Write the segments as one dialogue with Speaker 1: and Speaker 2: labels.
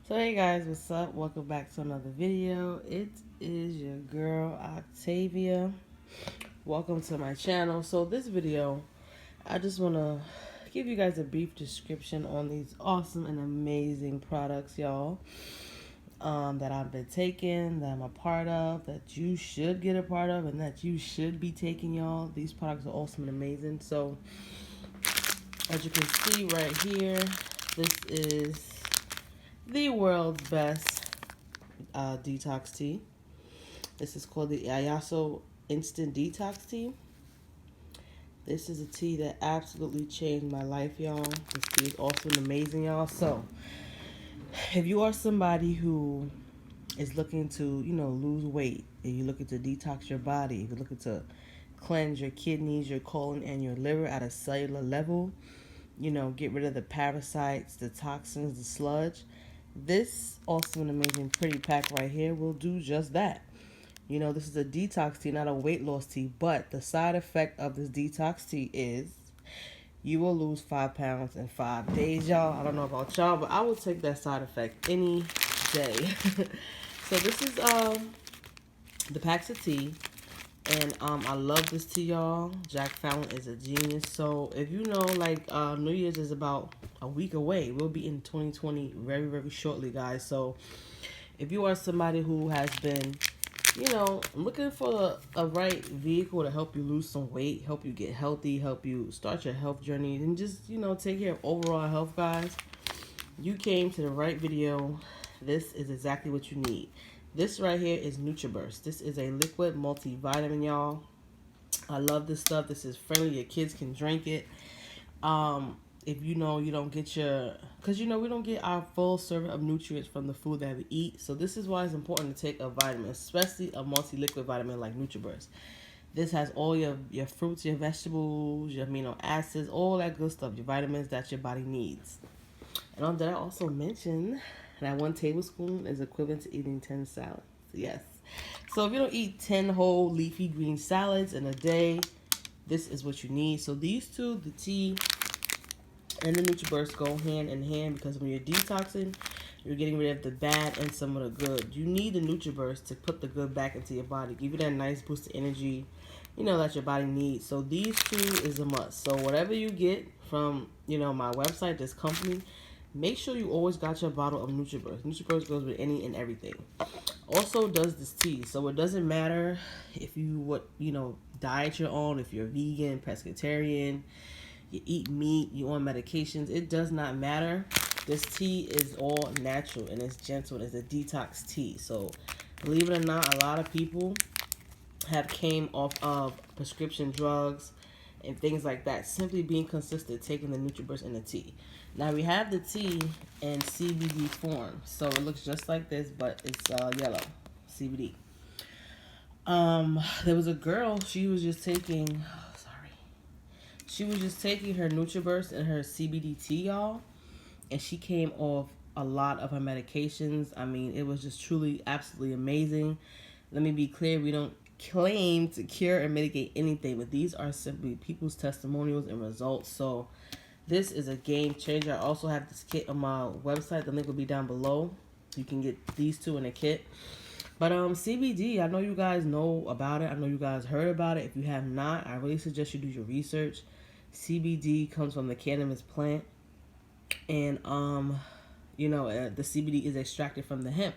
Speaker 1: So hey guys, what's up? Welcome back to another video. It is your girl Octavia. Welcome to my channel. So this video, I just want to give you guys a brief description on these awesome and amazing products, y'all, that I've been taking, that I'm a part of, that you should get a part of, and that you should be taking, y'all. These products are awesome and amazing. So as you can see right here, this is the world's best detox tea. This is called the iaso instant detox tea. This is a tea that absolutely changed my life, y'all. This tea is awesome and amazing, y'all. So if you are somebody who is looking to, lose weight, if you're looking to detox your body, if you're looking to cleanse your kidneys, your colon, and your liver at a cellular level, get rid of the parasites, the toxins, the sludge, this awesome and amazing pretty pack right here will do just that. This is a detox tea, not a weight loss tea, but the side effect of this detox tea is you will lose 5 pounds in 5 days, y'all. I don't know about y'all, but I will take that side effect any day. So this is the packs of tea. And I love this tea, y'all. Jack Fallon is a genius. So if you know, New Year's is about a week away. We'll be in 2020 very, very shortly, guys. So if you are somebody who has been, looking for a right vehicle to help you lose some weight, help you get healthy, help you start your health journey, and just, take care of overall health, guys, you came to the right video. This is exactly what you need. This right here is Nutraburst. This is a liquid multivitamin, y'all. I love this stuff. This is friendly. Your kids can drink it. If you don't get because we don't get our full serving of nutrients from the food that we eat. So this is why it's important to take a vitamin, especially a multi-liquid vitamin like Nutraburst. This has all your fruits, your vegetables, your amino acids, all that good stuff, your vitamins that your body needs. And did I also mention that 1 tablespoon is equivalent to eating 10 salads? Yes. So if you don't eat 10 whole leafy green salads in a day, this is what you need. So these two, the tea and the Nutraburst, go hand in hand, because when you're detoxing, you're getting rid of the bad and some of the good. You need the Nutraburst to put the good back into your body, give you that nice boost of energy, that your body needs. So these two is a must. So whatever you get from, my website, this company, make sure you always got your bottle of Nutraburst. Nutraburst goes with any and everything. Also does this tea. So it doesn't matter if you diet you're on, if you're vegan, pescatarian, you eat meat, you on medications. It does not matter. This tea is all natural and it's gentle. It's a detox tea. So believe it or not, a lot of people have came off of prescription drugs and things like that, simply being consistent, taking the Nutraburst and the tea. Now we have the tea in CBD form, so it looks just like this, but it's yellow, CBD. There was a girl, she was just taking her Nutraburst and her CBD tea, y'all, and she came off a lot of her medications. I mean, it was just truly absolutely amazing. Let me be clear, we don't claim to cure and mitigate anything, but these are simply people's testimonials and results. So this is a game changer. I also have this kit on my website. The link will be down below. You can get these two in a kit. But CBD, I know you guys know about it. I know you guys heard about it. If you have not, I really suggest you do your research. CBD comes from the cannabis plant, and the CBD is extracted from the hemp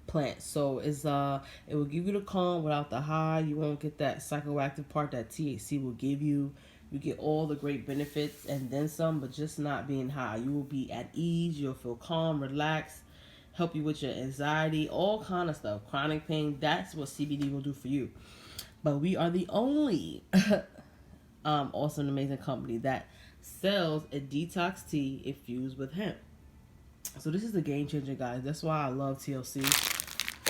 Speaker 1: plant. So it will give you the calm without the high. You won't get that psychoactive part that THC will give you. You get all the great benefits and then some, but just not being high. You will be at ease. You'll feel calm, relaxed, help you with your anxiety, all kind of stuff. Chronic pain, that's what CBD will do for you. But we are the only awesome, amazing company that sells a detox tea infused with hemp. So this is a game changer, guys. That's why I love TLC.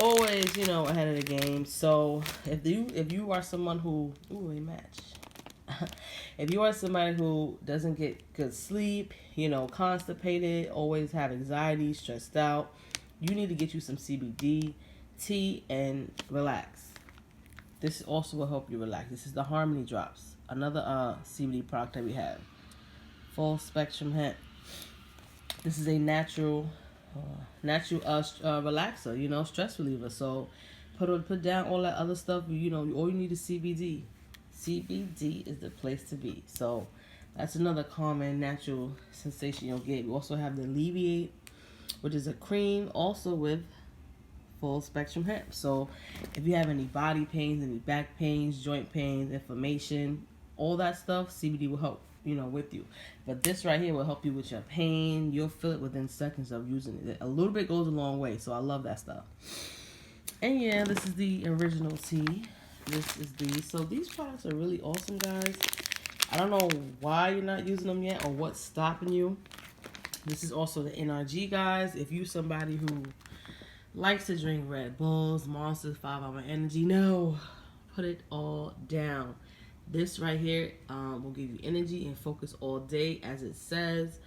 Speaker 1: Always, ahead of the game. So if you are someone who, they match. If you are somebody who doesn't get good sleep, constipated, always have anxiety, stressed out, you need to get you some CBD tea and relax. This also will help you relax. This is the Harmony Drops, another CBD product that we have. Full spectrum hemp. This is a natural natural relaxer, you know, stress reliever. So put down all that other stuff. You know, all you need is CBD. CBD is the place to be. So that's another common natural sensation you'll get. We also have the Alleviate, which is a cream also with full spectrum hemp. So if you have any body pains, any back pains, joint pains, inflammation, all that stuff, CBD will help, you know, with you. But this right here will help you with your pain. You'll feel it within seconds of using it. A little bit goes a long way, so I love that stuff. And yeah, this is the original tea. This is so these products are really awesome, guys. I don't know why you're not using them yet or what's stopping you. This is also the NRG, guys. If you're somebody who likes to drink Red Bulls, Monsters, 5-Hour Energy, no, put it all down. This right here will give you energy and focus all day, as it says,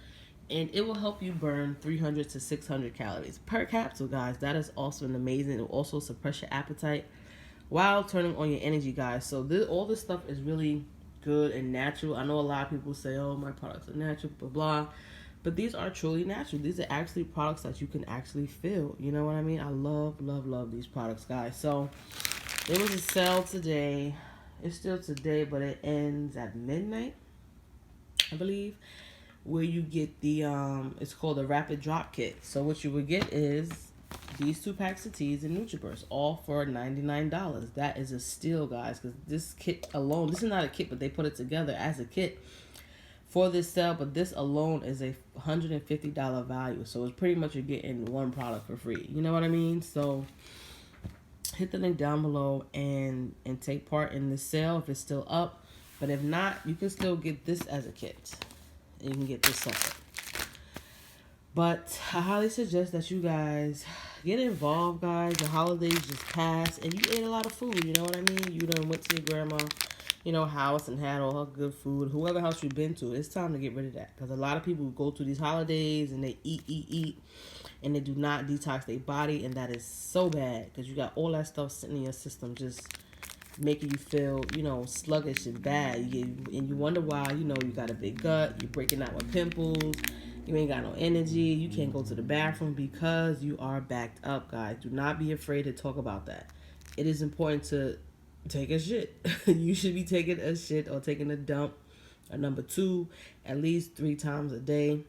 Speaker 1: and it will help you burn 300 to 600 calories per capsule, guys. That is also amazing. It will also suppress your appetite while turning on your energy, guys. So all this stuff is really good and natural. I know a lot of people say, oh, my products are natural, blah, blah. But these are truly natural. These are actually products that you can actually feel. You know what I mean? I love, love, love these products, guys. So there was a sale today. It's still today, but it ends at midnight, I believe, where you get the, it's called a Rapid Drop Kit. So what you would get is these 2 packs of teas and Nutraburst, all for $99. That is a steal, guys, because this kit alone, this is not a kit, but they put it together as a kit for this sale, but this alone is a $150 value. So it's pretty much you're getting one product for free. You know what I mean? So hit the link down below and take part in the sale if it's still up. But if not, you can still get this as a kit. You can get this separate. But I highly suggest that you guys get involved, guys. The holidays just passed, and you ate a lot of food. You know what I mean? You done went to your grandma, you know, house and had all her good food. Whoever house you've been to, it's time to get rid of that. Because a lot of people go to these holidays and they eat, and they do not detox their body, and that is so bad. Because you got all that stuff sitting in your system just making you feel, you know, sluggish and bad. And you wonder why, you know, you got a big gut, you're breaking out with pimples, you ain't got no energy, you can't go to the bathroom because you are backed up, guys. Do not be afraid to talk about that. It is important to take a shit. You should be taking a shit or taking a dump, or number 2, at least 3 times a day.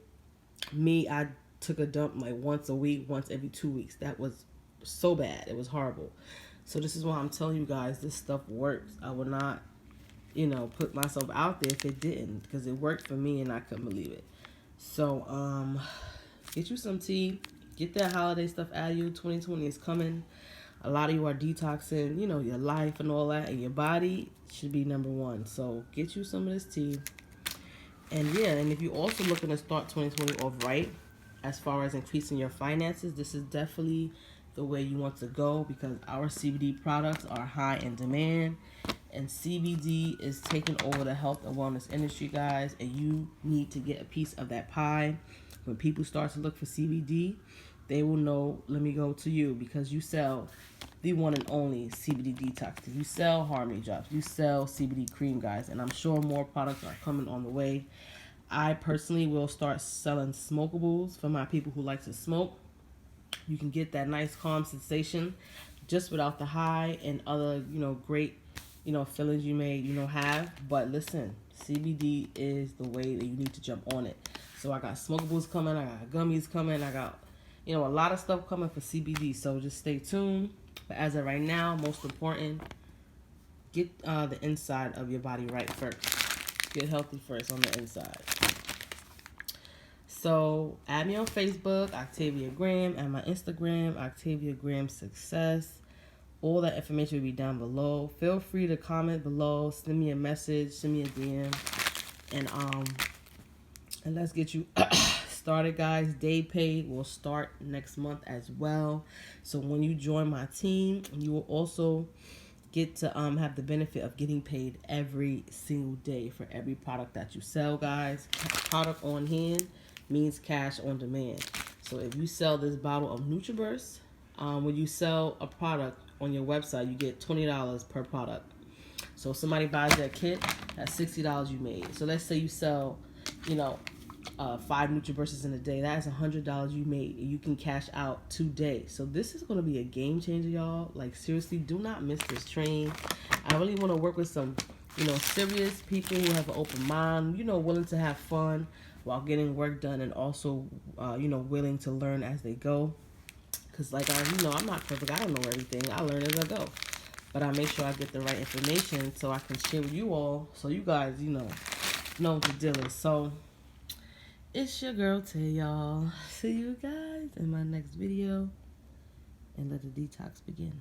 Speaker 1: Me, I took a dump like once a week, once every 2 weeks. That was so bad. It was horrible. So this is why I'm telling you guys, this stuff works. I would not, you know, put myself out there if it didn't, because it worked for me and I couldn't believe it. So get you some tea, get that holiday stuff out of you. 2020 is coming. A lot of you are detoxing, you know, your life and all that, and your body should be number 1. So get you some of this tea. And yeah, and if you're also looking to start 2020 off right, as far as increasing your finances, this is definitely the way you want to go, because our CBD products are high in demand, and CBD is taking over the health and wellness industry, guys, and you need to get a piece of that pie. When people start to look for CBD, they will know, let me go to you, because you sell the one and only CBD detox. You sell Harmony Drops, you sell CBD cream, guys, and I'm sure more products are coming on the way. I personally will start selling smokables for my people who like to smoke. You can get that nice calm sensation just without the high and other, you know, great, you know, feelings you may, you know, have. But listen, CBD is the way that you need to jump on it. So I got smokables coming, I got gummies coming, I got, you know, a lot of stuff coming for CBD. So just stay tuned. But as of right now, most important, get the inside of your body right first. Get healthy first on the inside. So add me on Facebook, Octavia Graham, and my Instagram, Octavia Graham Success. All that information will be down below. Feel free to comment below, send me a message, send me a DM, and let's get you started, guys. Day paid will start next month as well. So when you join my team, you will also get to have the benefit of getting paid every single day for every product that you sell, guys. Product on hand means cash on demand. So if you sell this bottle of Nutraburst, when you sell a product on your website, you get $20 per product. So if somebody buys that kit, that's $60 you made. So let's say you sell, you know, 5 Nutrabursts in a day. That is $100 you made. You can cash out today. So this is going to be a game changer, y'all. Like, seriously, do not miss this train. I really want to work with some, serious people who have an open mind, willing to have fun while getting work done, and also, willing to learn as they go. Because, like, I'm not perfect. I don't know everything. I learn as I go. But I make sure I get the right information so I can share with you all, so you guys, know what the deal is. So, it's your girl Tay, y'all. See you guys in my next video, and let the detox begin.